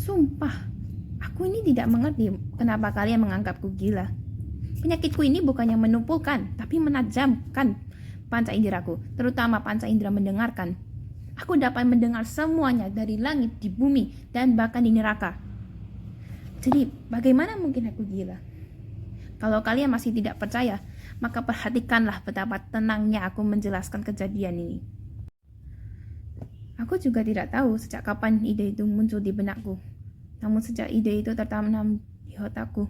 Sumpah, aku ini tidak mengerti kenapa kalian menganggapku gila. Penyakitku ini bukannya menumpulkan, tapi menajamkan panca inderaku, terutama panca indera mendengarkan. Aku dapat mendengar semuanya dari langit, di bumi, dan bahkan di neraka. Jadi, bagaimana mungkin aku gila? Kalau kalian masih tidak percaya, maka perhatikanlah betapa tenangnya aku menjelaskan kejadian ini. Aku juga tidak tahu sejak kapan ide itu muncul di benakku. Namun sejak ide itu tertanam di otakku,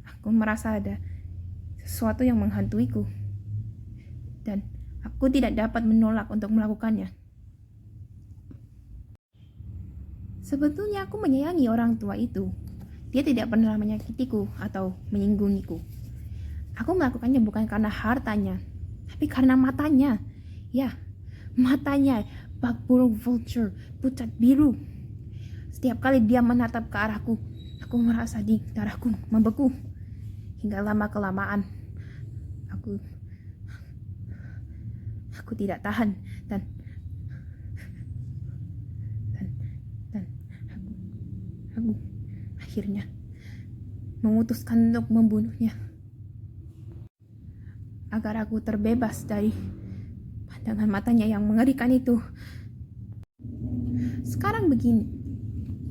aku merasa ada sesuatu yang menghantuiku. Dan aku tidak dapat menolak untuk melakukannya. Sebetulnya aku menyayangi orang tua itu. Dia tidak pernah menyakitiku atau menyinggungiku. Aku melakukannya bukan karena hartanya, tapi karena matanya. Ya, matanya, bak burung vulture, pucat biru. Setiap kali dia menatap ke arahku, aku merasa di darahku membeku. Hingga lama-kelamaan, aku tidak tahan dan aku akhirnya memutuskan untuk membunuhnya agar aku terbebas dari pandangan matanya yang mengerikan itu. Sekarang begini,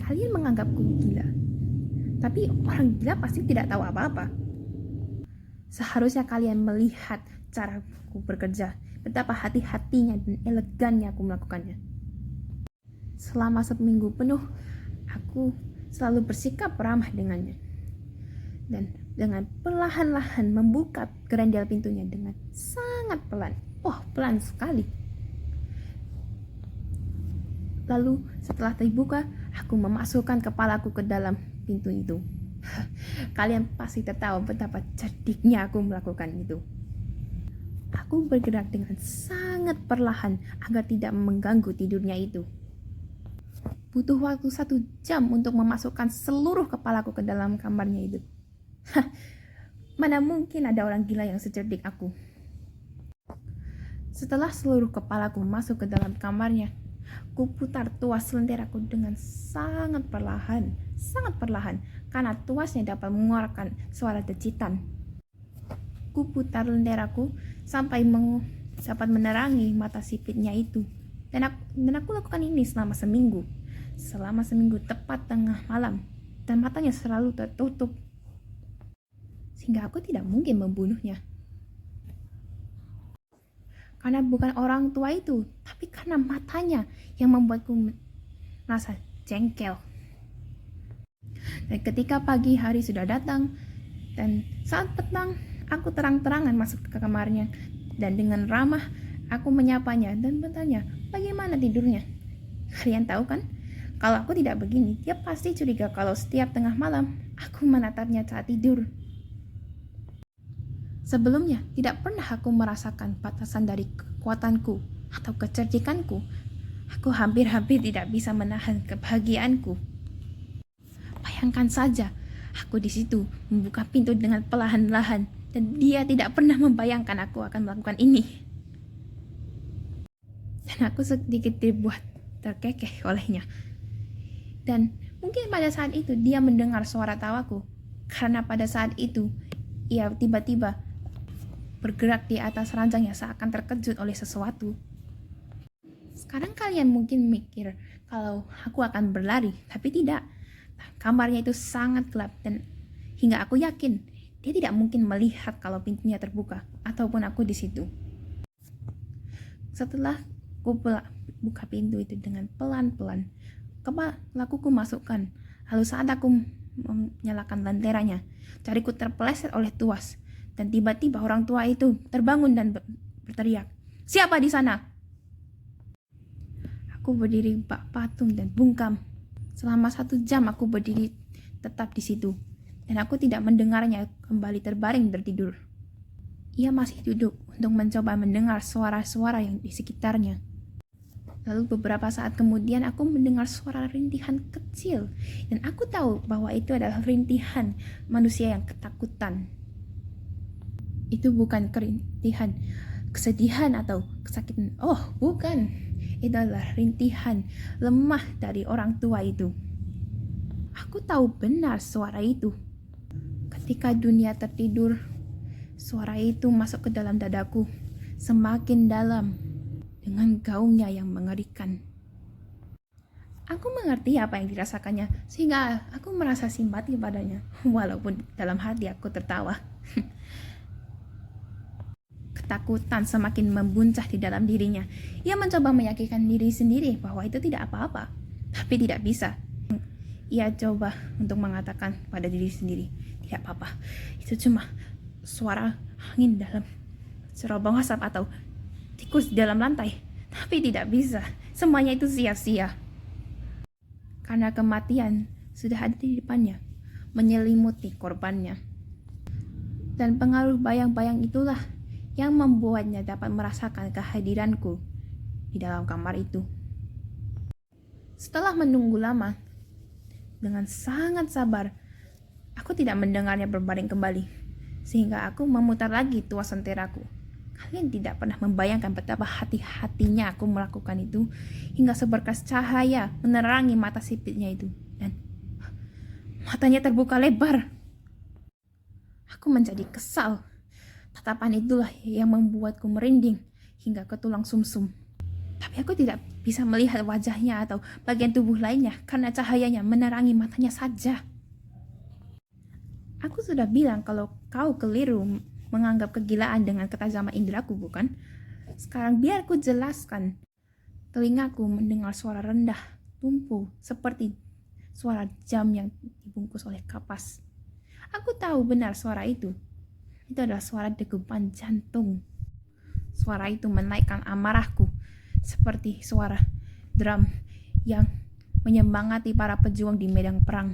kalian menganggapku gila, tapi orang gila pasti tidak tahu apa-apa. Seharusnya kalian melihat caraku bekerja, betapa hati-hatinya dan elegannya aku melakukannya. Selama seminggu penuh, aku selalu bersikap ramah dengannya. Dan dengan perlahan-lahan membuka gerendel pintunya dengan sangat pelan. Oh, pelan sekali. Lalu setelah terbuka, aku memasukkan kepalaku ke dalam pintu itu. Kalian pasti tertawa betapa cerdiknya aku melakukan itu. Aku bergerak dengan sangat perlahan agar tidak mengganggu tidurnya itu. Butuh waktu 1 jam untuk memasukkan seluruh kepalaku ke dalam kamarnya itu. Mana mungkin ada orang gila yang secerdik aku. Setelah seluruh kepalaku masuk ke dalam kamarnya, ku putar tuas lenteraku dengan sangat perlahan, karena tuasnya dapat mengeluarkan suara decitan. Ku putar lenteraku sampai dapat menerangi mata sipitnya itu, dan aku lakukan ini selama seminggu tepat tengah malam, dan matanya selalu tertutup, sehingga aku tidak mungkin membunuhnya. Karena bukan orang tua itu, tapi karena matanya yang membuatku merasa jengkel. Dan ketika pagi hari sudah datang, dan saat petang, aku terang-terangan masuk ke kamarnya, dan dengan ramah aku menyapanya dan bertanya, bagaimana tidurnya? Kalian tahu kan? Kalau aku tidak begini, dia pasti curiga kalau setiap tengah malam aku menatapnya saat tidur. Sebelumnya, tidak pernah aku merasakan batasan dari kekuatanku atau kecerdikanku. Aku hampir-hampir tidak bisa menahan kebahagiaanku. Bayangkan saja, aku di situ membuka pintu dengan perlahan-lahan, dan dia tidak pernah membayangkan aku akan melakukan ini. Dan aku sedikit dibuat terkekeh olehnya. Dan mungkin pada saat itu dia mendengar suara tawaku, karena pada saat itu ia tiba-tiba bergerak di atas ranjangnya seakan terkejut oleh sesuatu. Sekarang kalian mungkin mikir kalau aku akan berlari, tapi tidak. Kamarnya itu sangat gelap, dan hingga aku yakin dia tidak mungkin melihat kalau pintunya terbuka ataupun aku di situ. Setelah aku buka pintu itu dengan pelan-pelan, kepalaku masukkan. Lalu saat aku menyalakan lenteranya, jariku terpeleset oleh tuas, dan tiba-tiba orang tua itu terbangun dan berteriak, "Siapa di sana?" Aku berdiri bak patung dan bungkam. Selama 1 jam aku berdiri tetap di situ, dan aku tidak mendengarnya kembali terbaring tertidur. Ia masih duduk untuk mencoba mendengar suara-suara yang di sekitarnya. Lalu beberapa saat kemudian aku mendengar suara rintihan kecil, dan aku tahu bahwa itu adalah rintihan manusia yang ketakutan. Itu bukan kerintihan kesedihan atau kesakitan. Oh, bukan. Itu adalah rintihan lemah dari orang tua itu. Aku tahu benar suara itu. Ketika dunia tertidur, suara itu masuk ke dalam dadaku, semakin dalam, dengan gaungnya yang mengerikan. Aku mengerti apa yang dirasakannya, sehingga aku merasa simpati padanya, walaupun dalam hati aku tertawa. Ketakutan semakin membuncah di dalam dirinya. Ia mencoba meyakinkan diri sendiri bahwa itu tidak apa-apa, tapi tidak bisa. Ia coba untuk mengatakan pada diri sendiri, tidak apa-apa, itu cuma suara angin dalam cerobong asap atau tikus di dalam lantai. Tapi tidak bisa, semuanya itu sia-sia. Karena kematian sudah ada di depannya, menyelimuti korbannya. Dan pengaruh bayang-bayang itulah yang membuatnya dapat merasakan kehadiranku di dalam kamar itu. Setelah menunggu lama, dengan sangat sabar, aku tidak mendengarnya berbaring kembali, sehingga aku memutar lagi tuas senteraku. Kalian tidak pernah membayangkan betapa hati-hatinya aku melakukan itu, hingga seberkas cahaya menerangi mata sipitnya itu, dan matanya terbuka lebar. Aku menjadi kesal. Tatapan itulah yang membuatku merinding hingga ke tulang sumsum. Tapi aku tidak bisa melihat wajahnya atau bagian tubuh lainnya karena cahayanya menerangi matanya saja. Aku sudah bilang kalau kau keliru menganggap kegilaan dengan ketajaman indraku, bukan? Sekarang biar ku jelaskan. Telingaku mendengar suara rendah, lumpuh, seperti suara jam yang dibungkus oleh kapas. Aku tahu benar suara itu. Itu adalah suara degupan jantung. Suara itu menaikkan amarahku, seperti suara drum yang menyemangati para pejuang di medan perang.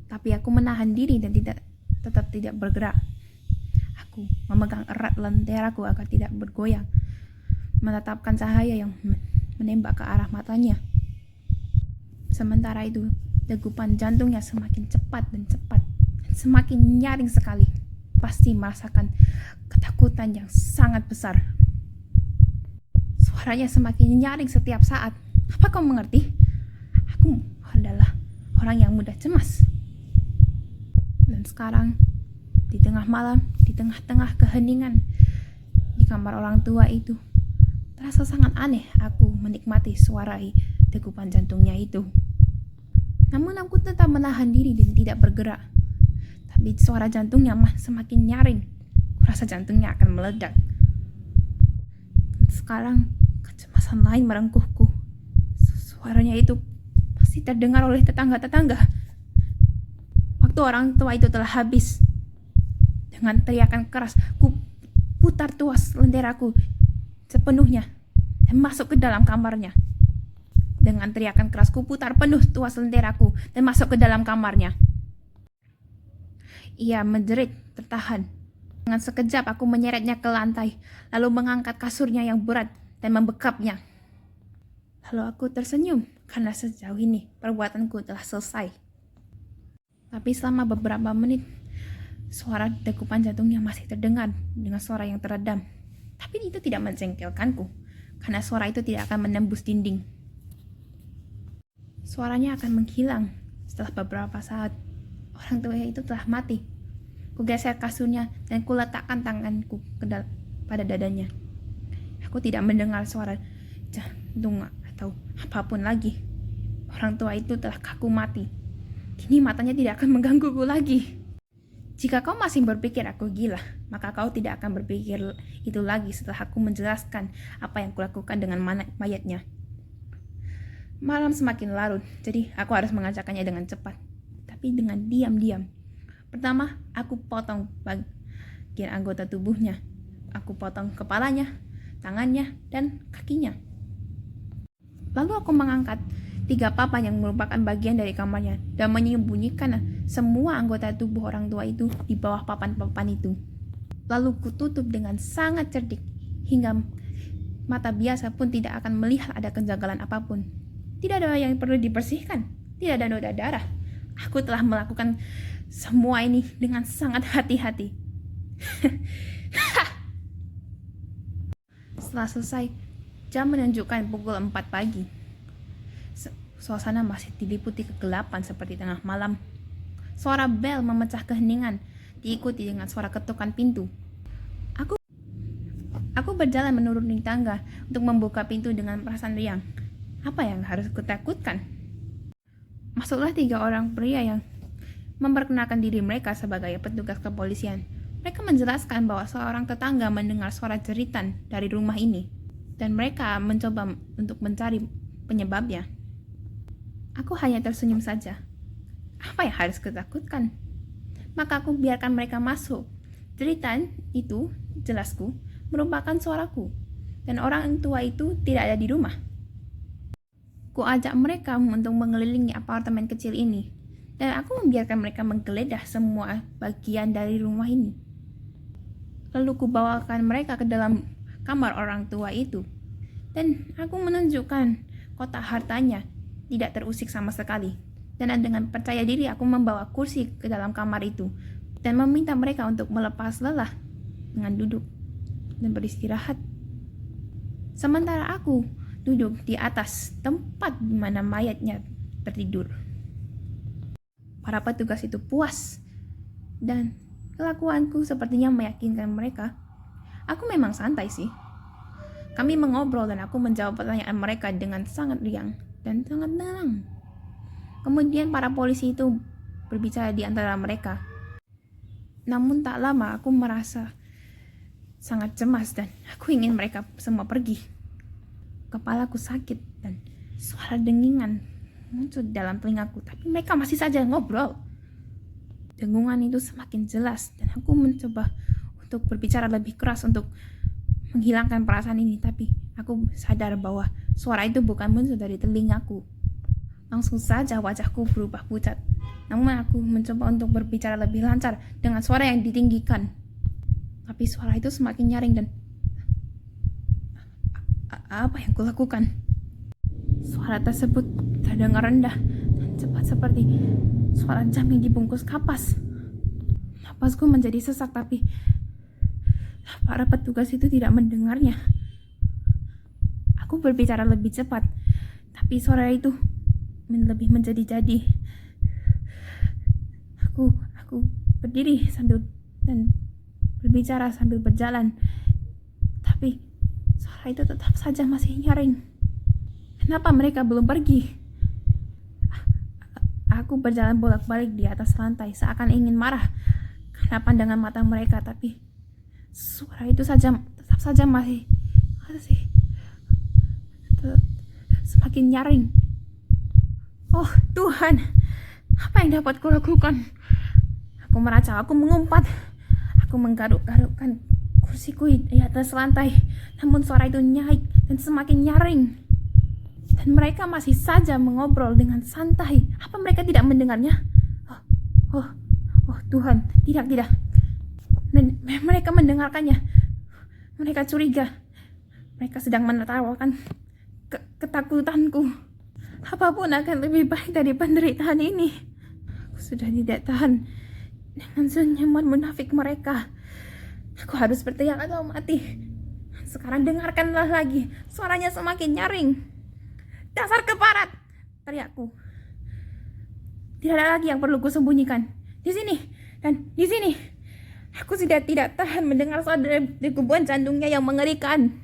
Tapi aku menahan diri dan tetap tidak bergerak. Aku memegang erat lenteraku agar tidak bergoyang, menatapkan cahaya yang menembak ke arah matanya. Sementara itu, degupan jantungnya semakin cepat dan semakin nyaring sekali. Pasti merasakan ketakutan yang sangat besar. Suaranya semakin nyaring setiap saat. Apa kau mengerti? Aku adalah orang yang mudah cemas. Dan sekarang, di tengah malam, di tengah-tengah keheningan, di kamar orang tua itu, terasa sangat aneh aku menikmati suara degupan jantungnya itu. Namun aku tetap menahan diri dan tidak bergerak. Tapi suara jantungnya semakin nyaring. Kurasa jantungnya akan meledak. Dan sekarang kecemasan lain merengkuhku. Suaranya itu pasti terdengar oleh tetangga-tetangga. Waktu orang tua itu telah habis. Dengan teriakan keras, ku putar tuas lenteraku sepenuhnya dan masuk ke dalam kamarnya. Dengan teriakan keras, ku putar penuh tuas lenteraku dan masuk ke dalam kamarnya. Ia menjerit tertahan. Dengan sekejap aku menyeretnya ke lantai, lalu mengangkat kasurnya yang berat dan membekapnya. Lalu aku tersenyum karena sejauh ini perbuatanku telah selesai. Tapi selama beberapa menit, suara degupan jantungnya masih terdengar dengan suara yang teredam. Tapi itu tidak menjengkelkanku, karena suara itu tidak akan menembus dinding. Suaranya akan menghilang setelah beberapa saat. Orang tua itu telah mati. Ku geser kasurnya dan ku letakkan tanganku pada dadanya. Aku tidak mendengar suara jantung atau apapun lagi. Orang tua itu telah kaku mati. Kini matanya tidak akan menggangguku lagi. Jika kau masih berpikir aku gila, maka kau tidak akan berpikir itu lagi setelah aku menjelaskan apa yang kulakukan dengan mayatnya. Malam semakin larut, jadi aku harus mengajarkannya dengan cepat, tapi dengan diam-diam. Pertama, aku potong bagian anggota tubuhnya. Aku potong kepalanya, tangannya, dan kakinya. Lalu aku mengangkat 3 papan yang merupakan bagian dari kamarnya dan menyembunyikan semua anggota tubuh orang tua itu di bawah papan-papan itu. Lalu kututup dengan sangat cerdik hingga mata biasa pun tidak akan melihat ada kejanggalan apapun. Tidak ada yang perlu dibersihkan, tidak ada noda darah. Aku telah melakukan semua ini dengan sangat hati-hati. Setelah selesai, jam menunjukkan pukul 4 pagi. Suasana masih diliputi kegelapan seperti tengah malam. Suara bel memecah keheningan, diikuti dengan suara ketukan pintu. Aku berjalan menuruni tangga untuk membuka pintu dengan perasaan riang. Apa yang harus kutakutkan? Masuklah 3 orang pria yang memperkenalkan diri mereka sebagai petugas kepolisian. Mereka menjelaskan bahwa seorang tetangga mendengar suara jeritan dari rumah ini, dan mereka mencoba untuk mencari penyebabnya. Aku hanya tersenyum saja. Apa yang harus kutakutkan? Maka aku biarkan mereka masuk. Jeritan itu, jelasku, merupakan suaraku, dan orang tua itu tidak ada di rumah. Ku ajak mereka untuk mengelilingi apartemen kecil ini, dan aku membiarkan mereka menggeledah semua bagian dari rumah ini. Lalu ku bawakan mereka ke dalam kamar orang tua itu, dan aku menunjukkan kotak hartanya tidak terusik sama sekali. Dan dengan percaya diri aku membawa kursi ke dalam kamar itu, dan meminta mereka untuk melepas lelah dengan duduk dan beristirahat. Sementara aku duduk di atas tempat di mana mayatnya tertidur. Para petugas itu puas, dan kelakuanku sepertinya meyakinkan mereka. Aku memang santai sih. Kami mengobrol dan aku menjawab pertanyaan mereka dengan sangat riang dan sangat tenang. Kemudian para polisi itu berbicara di antara mereka. Namun tak lama aku merasa sangat cemas dan aku ingin mereka semua pergi. Kepalaku sakit dan suara dengingan muncul dalam telingaku, tapi mereka masih saja ngobrol. Dengungan itu semakin jelas dan aku mencoba untuk berbicara lebih keras untuk menghilangkan perasaan ini, tapi aku sadar bahwa suara itu bukan muncul dari telingaku. Langsung saja wajahku berubah pucat. Namun aku mencoba untuk berbicara lebih lancar dengan suara yang ditinggikan. Tapi suara itu semakin nyaring dan apa yang kulakukan? Suara tersebut terdengar rendah dan cepat seperti suara jam yang dibungkus kapas. Napasku menjadi sesak, tapi para petugas itu tidak mendengarnya. Aku berbicara lebih cepat, tapi suara itu lebih menjadi-jadi. Aku berdiri sambil dan berbicara sambil berjalan, tapi suara itu tetap saja masih nyaring. Kenapa mereka belum pergi? Aku berjalan bolak-balik di atas lantai seakan ingin marah karena pandangan mata mereka, tapi suara itu tetap saja masih semakin nyaring. Oh Tuhan, apa yang dapat kulakukan? Aku meracau, aku mengumpat, aku menggaruk-garukkan kursiku di atas lantai, namun suara itu naik dan semakin nyaring. Dan mereka masih saja mengobrol dengan santai. Apa mereka tidak mendengarnya? Oh Tuhan, tidak. Mereka mendengarkannya. Mereka curiga. Mereka sedang menertawakan ketakutanku. Apapun akan lebih baik dari penderitaan ini. Aku sudah tidak tahan dengan senyuman munafik mereka. Aku harus berteriak atau mati. Sekarang dengarkanlah lagi. Suaranya semakin nyaring. Dasar keparat, teriakku. Tidak ada lagi yang perlu kusembunyikan. Di sini dan di sini. Aku sudah tidak tahan mendengar suara degupan jantungnya yang mengerikan.